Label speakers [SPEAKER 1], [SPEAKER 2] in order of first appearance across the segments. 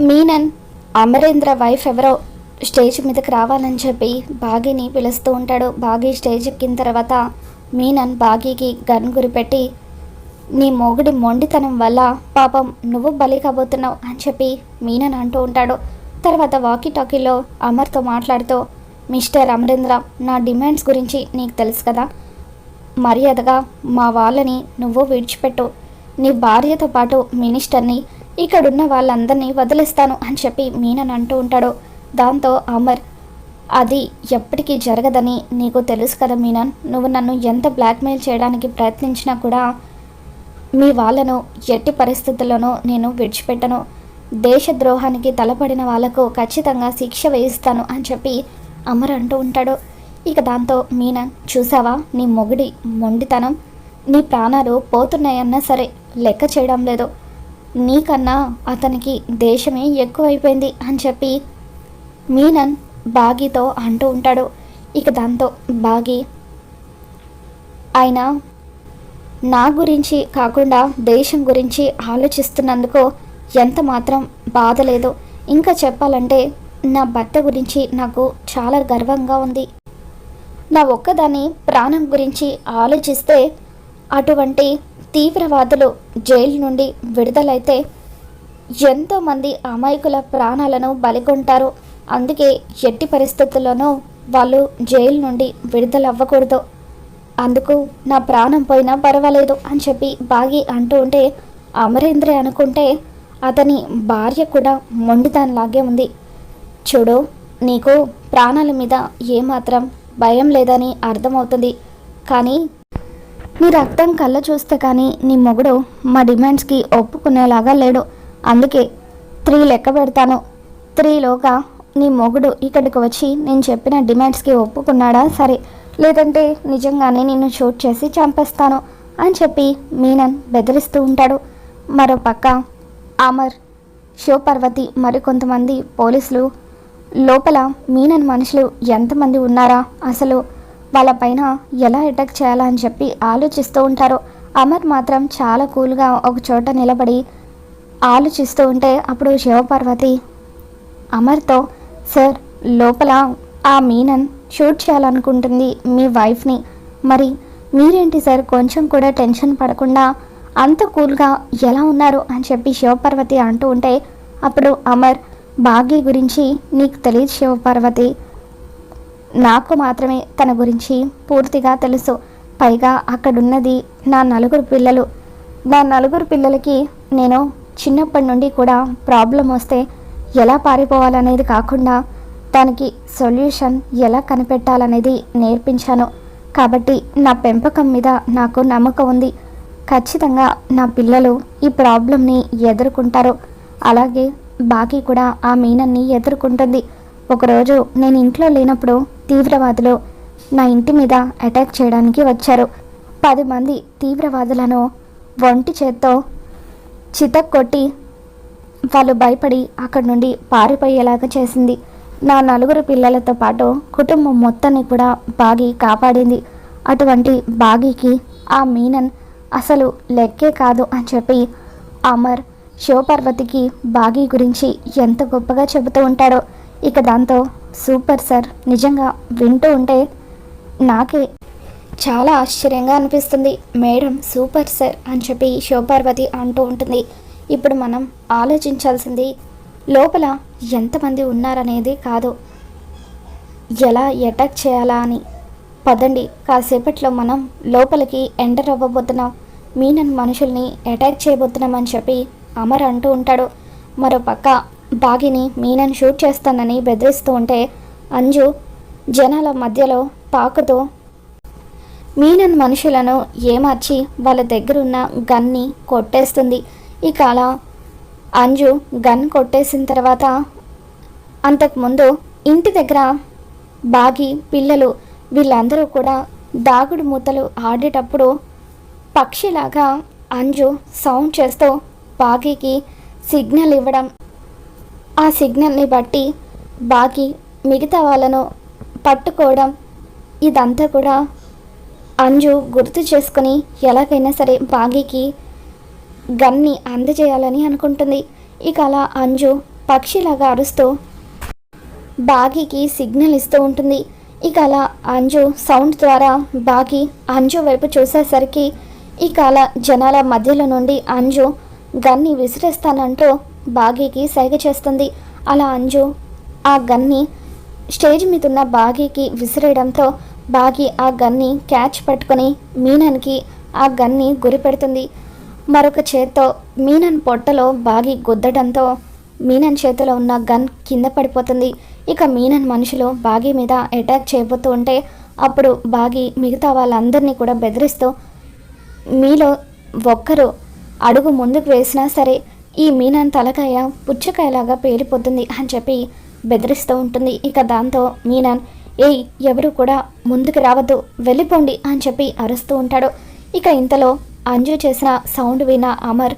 [SPEAKER 1] Menon Amarendra wife ఎవరో stage మీదకి రావాలని చెప్పి బాగీని పిలుస్తూ ఉంటాడు. బాగీ స్టేజ్ ఎక్కిన తర్వాత మీనన్ బాగీకి గన్ గురిపెట్టి నీ మొగుడి మొండితనం వల్ల పాపం నువ్వు బలి కాబోతున్నావు అని చెప్పి మీనన్ అంటూ ఉంటాడు. తర్వాత వాకీ టాకీలో అమర్తో మాట్లాడుతూ, మిస్టర్ అమరేంద్ర, నా డిమాండ్స్ గురించి నీకు తెలుసు కదా, మర్యాదగా మా వాళ్ళని నువ్వు విడిచిపెట్టు, నీ భార్యతో పాటు మినిస్టర్ని, ఇక్కడున్న వాళ్ళందరినీ వదిలేస్తాను అని చెప్పి మీనన్ అంటూ ఉంటాడు. దాంతో అమర్, అది ఎప్పటికీ జరగదని నీకు తెలుసు కదా మీనన్, నువ్వు నన్ను ఎంత బ్లాక్మెయిల్ చేయడానికి ప్రయత్నించినా కూడా మీ వాళ్ళను ఎట్టి పరిస్థితుల్లోనూ నేను విడిచిపెట్టను, దేశద్రోహానికి తలపడిన వాళ్లకు ఖచ్చితంగా శిక్ష వేయిస్తాను అని చెప్పి అమర్ అంటూ ఉంటాడు. ఇక దాంతో మీనన్, చూసావా నీ మొగుడి మొండితనం, నీ ప్రాణాలు పోతున్నాయన్నా సరే లెక్క చేయడం లేదు, నీకన్నా అతనికి దేశమే ఎక్కువైపోయింది అని చెప్పి మీనన్ బాగీతో అంటూ ఉంటాడు. ఇక దాంతో బాగీ, ఆయన నా గురించి కాకుండా దేశం గురించి ఆలోచిస్తున్నందుకు ఎంత మాత్రం బాధ లేదు, ఇంకా చెప్పాలంటే నా భర్త గురించి నాకు చాలా గర్వంగా ఉంది, నా ఒక్కదాని ప్రాణం గురించి ఆలోచిస్తే అటువంటి తీవ్రవాదులు జైలు నుండి విడుదలైతే ఎంతోమంది అమాయకుల ప్రాణాలను బలిగొంటారు, అందుకే ఎట్టి పరిస్థితుల్లోనూ వాళ్ళు జైలు నుండి విడుదలవ్వకూడదు, అందుకు నా ప్రాణం పోయినా పర్వాలేదు అని చెప్పి బాగీ అంటూ ఉంటే అమరేంద్ర అనుకుంటే అతని భార్య కూడా మొండిదానిలాగే ఉంది, చూడు నీకు ప్రాణాల మీద ఏమాత్రం భయం లేదని అర్థమవుతుంది, కానీ నీ రక్తం కళ్ళ చూస్తే కానీ నీ మొగుడు మా డిమాండ్స్కి ఒప్పుకునేలాగా లేడు, అందుకే 3 లెక్క పెడతాను, 3లోగా నీ మొగుడు ఇక్కడికి వచ్చి నేను చెప్పిన డిమాండ్స్కి ఒప్పుకున్నాడా సరే, లేదంటే నిజంగానే నిన్ను షూట్ చేసి చంపేస్తాను అని చెప్పి మీనన్ బెదిరిస్తూ ఉంటాడు. మరోపక్క అమర్, శివపార్వతి మరికొంతమంది పోలీసులు లోపల మీనన్ మనుషులు ఎంతమంది ఉన్నారా, అసలు వాళ్ళపైన ఎలా అటాక్ చేయాలా అని చెప్పి ఆలోచిస్తూ ఉంటారు. అమర్ మాత్రం చాలా కూల్గా ఒక చోట నిలబడి ఆలోచిస్తూ ఉంటే అప్పుడు శివపార్వతి అమర్తో, సార్ లోపల ఆ మీనన్ షూట్ చేయాలనుకుంటుంది మీ వైఫ్ని, మరి మీరేంటి సార్ కొంచెం కూడా టెన్షన్ పడకుండా అంత కూల్గా ఎలా ఉన్నారు అని చెప్పి శివపార్వతి అంటూ ఉంటే అప్పుడు అమర్, భాగ్య గురించి నీకు తెలియదు శివపార్వతి, నాకు మాత్రమే తన గురించి పూర్తిగా తెలుసు, పైగా అక్కడున్నది నా 4 పిల్లలు, నా 4 పిల్లలకి నేను చిన్నప్పటి నుండి కూడా ప్రాబ్లం వస్తే ఎలా పారిపోవాలనేది కాకుండా దానికి సొల్యూషన్ ఎలా కనిపెట్టాలనేది నేర్పించాను, కాబట్టి నా పెంపకం మీద నాకు నమ్మకం ఉంది, ఖచ్చితంగా నా పిల్లలు ఈ ప్రాబ్లంని ఎదుర్కొంటారు, అలాగే బాకీ కూడా ఆ మీనన్ని ఎదుర్కొంటుంది, ఒకరోజు నేను ఇంట్లో లేనప్పుడు తీవ్రవాదులు నా ఇంటి మీద అటాక్ చేయడానికి వచ్చారు, 10 మంది తీవ్రవాదులను ఒంటి చేత్తో చితక్కొట్టి వాళ్ళు భయపడి అక్కడి నుండి పారిపోయేలాగా చేసింది, నా 4 పిల్లలతో పాటు కుటుంబం మొత్తాన్ని కూడా బాగీ కాపాడింది, అటువంటి బాగీకి ఆ మీనన్ అసలు లెక్కే కాదు అని చెప్పి అమర్ శివపార్వతికి బాగీ గురించి ఎంత గొప్పగా చెబుతూ ఉంటాడో. ఇక దాంతో సూపర్ సార్, నిజంగా వింటూ ఉంటే నాకే చాలా ఆశ్చర్యంగా అనిపిస్తుంది, మేడం సూపర్ సార్ అని చెప్పి శివపార్వతి అంటూ ఉంటుంది. ఇప్పుడు మనం ఆలోచించాల్సింది లోపల ఎంతమంది ఉన్నారనేది కాదు, ఎలా అటాక్ చేయాలా అని. పదండి, కాసేపట్లో మనం లోపలికి ఎంటర్ అవ్వబోతున్నాం, మీనన్ మనుషుల్ని అటాక్ చేయబోతున్నాం అని చెప్పి అమర్ అంటూ ఉంటాడు. మరోపక్క బాగిని మీనన్ షూట్ చేస్తానని బెదిరిస్తూ ఉంటే అంజు జనాల మధ్యలో పాకుతూ మీనన్ మనుషులను ఏమార్చి వాళ్ళ దగ్గరున్న గన్ని కొట్టేస్తుంది. ఇక అలా అంజు గన్ కొట్టేసిన తర్వాత అంతకుముందు ఇంటి దగ్గర బాగి పిల్లలు వీళ్ళందరూ కూడా దాగుడు మూతలు ఆడేటప్పుడు పక్షిలాగా అంజు సౌండ్ చేస్తూ బాగీకి సిగ్నల్ ఇవ్వడం, ఆ సిగ్నల్ని బట్టి బాగి మిగతా వాళ్ళను పట్టుకోవడం, ఇదంతా కూడా అంజు గుర్తు చేసుకుని ఎలాగైనా సరే బాగీకి గన్ని అందజేయాలని అనుకుంటుంది. ఇక అలా అంజు పక్షిలాగా అరుస్తూ బాగీకి సిగ్నల్ ఇస్తూ ఉంటుంది. ఇక అలా అంజు సౌండ్ ద్వారా బాగీ అంజు వైపు చూసేసరికి ఇక అలా జనాల మధ్యలో నుండి అంజు గన్ని విసిరేస్తానంటూ బాగీకి సైగ చేస్తుంది. అలా అంజు ఆ గన్ని స్టేజ్ మీద ఉన్న బాగీకి విసిరేయడంతో బాగీ ఆ గన్ని క్యాచ్ పట్టుకొని మీనన్కి ఆ గన్ని గురి పెడుతుంది. మరొక చేత్తో మీనన్ పొట్టలో బాగీ గుద్దడంతో మీనన్ చేతిలో ఉన్న గన్ కింద పడిపోతుంది. ఇక మీనన్ మనుషులు బాగీ మీద అటాక్ చేయబోతూ ఉంటే అప్పుడు బాగీ మిగతా వాళ్ళందరినీ కూడా బెదిరిస్తూ మీలో ఒక్కరు అడుగు ముందుకు వేసినా సరే ఈ మీనన్ తలకాయ పుచ్చకాయలాగా పేలిపోతుంది అని చెప్పి బెదిరిస్తూ ఉంటుంది. ఇక దాంతో మీనన్ ఏయ్ ఎవరు కూడా ముందుకు రావద్దు వెళ్ళిపోండి అని చెప్పి అరుస్తూ ఉంటాడు. ఇక ఇంతలో అంజు చేసిన సౌండ్ విన అమర్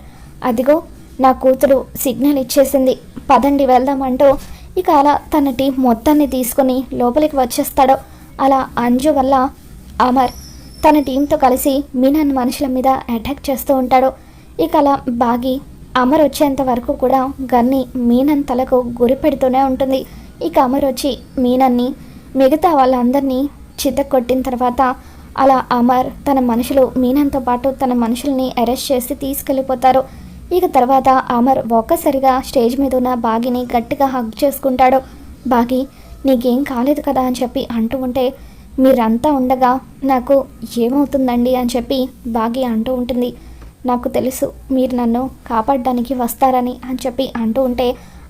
[SPEAKER 1] అదిగో నా కూతురు సిగ్నల్ ఇచ్చేసింది పదండి వెళ్దామంటూ ఇక అలా తన టీం మొత్తాన్ని తీసుకొని లోపలికి వచ్చేస్తాడు. అలా అంజు వల్ల అమర్ తన టీంతో కలిసి మీనన్ మనుషుల మీద అటాక్ చేస్తూ ఉంటాడు. ఇక అలా బాగి అమర్ వచ్చేంత వరకు కూడా గన్ని మీనన్ తలకు గురి పెడుతూనే ఉంటుంది. ఇక అమర్ వచ్చి మీనన్ని మిగతా వాళ్ళందరినీ చితక్కొట్టిన తర్వాత అలా అమర్ తన మనుషులు మీనన్తో పాటు తన మనుషుల్ని అరెస్ట్ చేసి తీసుకెళ్ళిపోతారు. ఇక తర్వాత అమర్ ఒక్కసారిగా స్టేజ్ మీద ఉన్న బాగిని గట్టిగా హగ్ చేసుకుంటాడు. బాగి నీకేం కాలేదు కదా అని చెప్పి అంటూ ఉంటే మీరంతా ఉండగా నాకు ఏమవుతుందండి అని చెప్పి బాగి అంటూ ఉంటుంది. నాకు తెలుసు మీరు నన్ను కాపాడడానికి వస్తారని అని చెప్పి అంటూ ఉంటే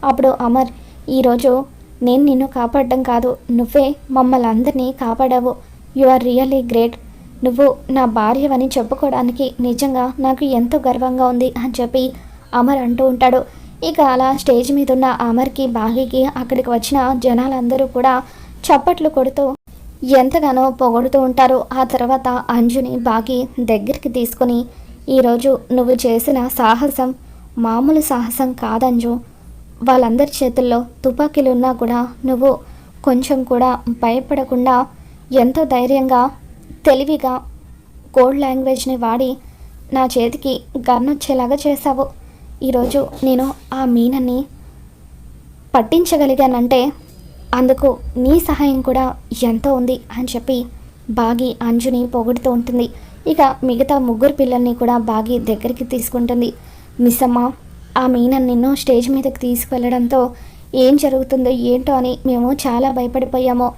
[SPEAKER 1] అప్పుడు అమర్ ఈరోజు నేను నిన్ను కాపాడడం కాదు నువ్వే మమ్మల్ని అందరినీ కాపాడావు. You are really great. నువ్వు నా భార్యవని చెప్పుకోవడానికి నిజంగా నాకు ఎంతో గర్వంగా ఉంది అని చెప్పి అమర్ అంటూ ఉంటాడు. ఇక అలా స్టేజ్ మీద ఉన్న అమర్కి బాగీకి అక్కడికి వచ్చిన జనాలందరూ కూడా చప్పట్లు కొడుతూ ఎంతగానో పొగుడుతూ ఉంటారు. ఆ తర్వాత అంజుని బాగీ దగ్గరికి తీసుకొని ఈరోజు నువ్వు చేసిన సాహసం మామూలు సాహసం కాదంజు. వాళ్ళందరి చేతుల్లో తుపాకీలు ఉన్నా కూడా నువ్వు కొంచెం కూడా భయపడకుండా ఎంతో ధైర్యంగా తెలివిగా కోడ్ లాంగ్వేజ్ని వాడి నా చేతికి గన్ వచ్చేలాగా చేశావు. ఈరోజు నేను ఆ మీనని పట్టించగలిగానంటే అందుకు నీ సహాయం కూడా ఎంతో ఉంది అని చెప్పి బాగి అంజుని పొగుడుతూ ఉంటుంది. ఇక మిగతా ముగ్గురు పిల్లల్ని కూడా బాగి దగ్గరికి తీసుకుంటుంది. మిస్సమ్మ ఆ మీనన్ నిన్ను స్టేజ్ మీదకి తీసుకువెళ్ళడంతో ఏం జరుగుతుందో ఏంటో అని మేము చాలా భయపడిపోయాము.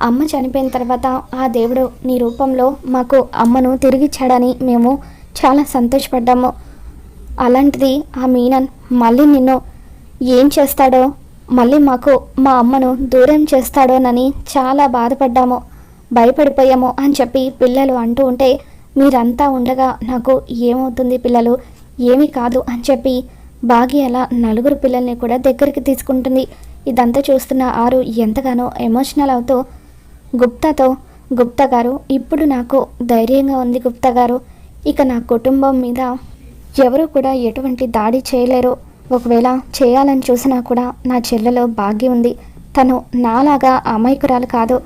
[SPEAKER 1] అమ్మ చనిపోయిన తర్వాత ఆ దేవుడు నీ రూపంలో మాకు అమ్మను తిరిగిచ్చాడని మేము చాలా సంతోషపడ్డాము. అలాంటిది ఆ మీనన్ మళ్ళీ నిన్ను ఏం చేస్తాడో మళ్ళీ మాకు మా అమ్మను దూరం చేస్తాడోనని చాలా బాధపడ్డాము భయపడిపోయాము అని చెప్పి పిల్లలు అంటూ ఉంటే మీరంతా ఉండగా నాకు ఏమవుతుంది పిల్లలు ఏమీ కాదు అని చెప్పి బాగి అలా నలుగురు పిల్లల్ని కూడా దగ్గరికి తీసుకుంటుంది. ఇదంతా చూస్తున్న ఆరు ఎంతగానో ఎమోషనల్ అవుతూ గుప్తా గారు ఇప్పుడు నాకు ధైర్యంగా ఉంది గుప్తా గారు. ఇక నా కుటుంబం మీద ఎవరు కూడా ఎటువంటి దాడి చేయలేరు. ఒకవేళ చేయాలని చూసినా కూడా నా చెల్లెలో భాగ్యం ఉంది. తను నాలాగా అమాయకురాలు కాదు,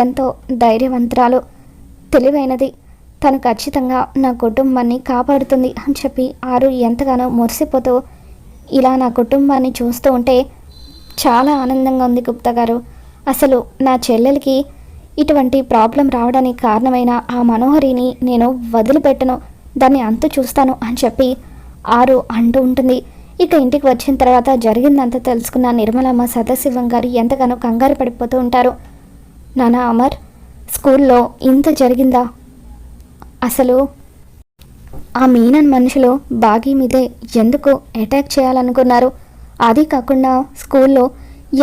[SPEAKER 1] ఎంతో ధైర్యవంతురాలు, తెలివైనది. తను ఖచ్చితంగా నా కుటుంబాన్ని కాపాడుతుంది అని చెప్పి ఆరు ఎంతగానో మురిసిపోతూ ఇలా నా కుటుంబాన్ని చూస్తూ ఉంటే చాలా ఆనందంగా ఉంది గుప్తా గారు. అసలు నా చెల్లెలకి ఇటువంటి ప్రాబ్లం రావడానికి కారణమైన ఆ మనోహరిని నేను వదిలిపెట్టను, దాన్ని అంతు చూస్తాను అని చెప్పి ఆరు అంటూ ఉంటుంది. ఇక ఇంటికి వచ్చిన తర్వాత జరిగిందంతా తెలుసుకున్న నిర్మలమ్మ సదాశివం గారు ఎంతగానో కంగారు పడిపోతూ ఉంటారు. నానా అమర్ స్కూల్లో ఇంత జరిగిందా? అసలు ఆ మీనన్ మనుషులు బాగీ మీదే ఎందుకు అటాక్ చేయాలనుకున్నారు? అది కాకుండా స్కూల్లో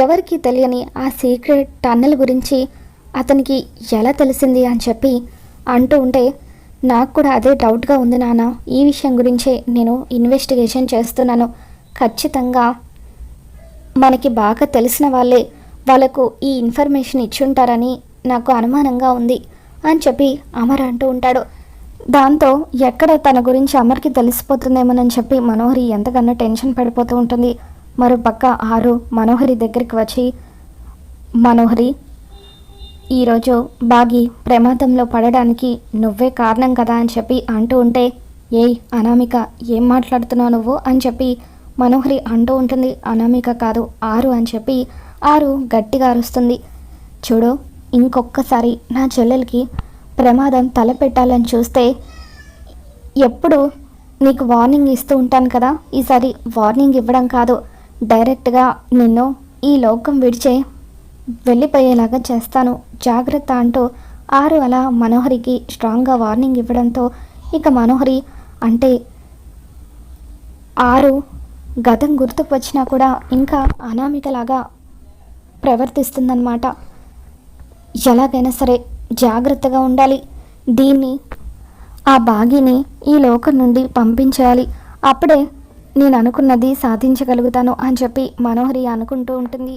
[SPEAKER 1] ఎవరికి తెలియని ఆ సీక్రెట్ టన్నెల్ గురించి అతనికి ఎలా తెలిసింది అని చెప్పి అంటూ ఉంటే నాకు కూడా అదే డౌట్గా ఉంది నాన్న. ఈ విషయం గురించే నేను ఇన్వెస్టిగేషన్ చేస్తున్నాను. ఖచ్చితంగా మనకి బాగా తెలిసిన వాళ్ళకు ఈ ఇన్ఫర్మేషన్ ఇచ్చుంటారని నాకు అనుమానంగా ఉంది అని చెప్పి అమర్ అంటూ ఉంటాడు. దాంతో ఎక్కడ తన గురించి అమర్కి తెలిసిపోతుందేమోనని చెప్పి మనోహరి ఎంతగానో టెన్షన్ పడిపోతూ ఉంటుంది. మరోపక్క ఆరు మనోహరి దగ్గరికి వచ్చి మనోహరి ఈరోజు బాగి ప్రమాదంలో పడడానికి నువ్వే కారణం కదా అని చెప్పి అంటూ ఉంటే ఏయ్ అనామిక ఏం మాట్లాడుతున్నావు నువ్వు అని చెప్పి మనోహరి అంటూ ఉంటుంది. అనామిక కాదు, ఆరు అని చెప్పి ఆరు గట్టిగా అరుస్తుంది. చూడు, ఇంకొక్కసారి నా చెల్లెలకి ప్రమాదం తలపెట్టాలని చూస్తే ఎప్పుడు నీకు వార్నింగ్ ఇస్తూ ఉంటాను కదా, ఈసారి వార్నింగ్ ఇవ్వడం కాదు, డైరెక్ట్గా నిన్ను ఈ లోకం విడిచే వెళ్ళిపోయేలాగా చేస్తాను, జాగ్రత్త అంటూ ఆరు అలా మనోహరికి స్ట్రాంగ్గా వార్నింగ్ ఇవ్వడంతో ఇక మనోహరి అంటే ఆరు గతం గుర్తుకు వచ్చినా కూడా ఇంకా అనామికలాగా ప్రవర్తిస్తుందన్నమాట. ఎలాగైనా సరే జాగ్రత్తగా ఉండాలి, దీన్ని ఆ బాగిని ఈ లోకం నుండి పంపించేయాలి, అప్పుడే నేను అనుకున్నది సాధించగలుగుతాను అని చెప్పి మనోహరి అనుకుంటూ ఉంటుంది.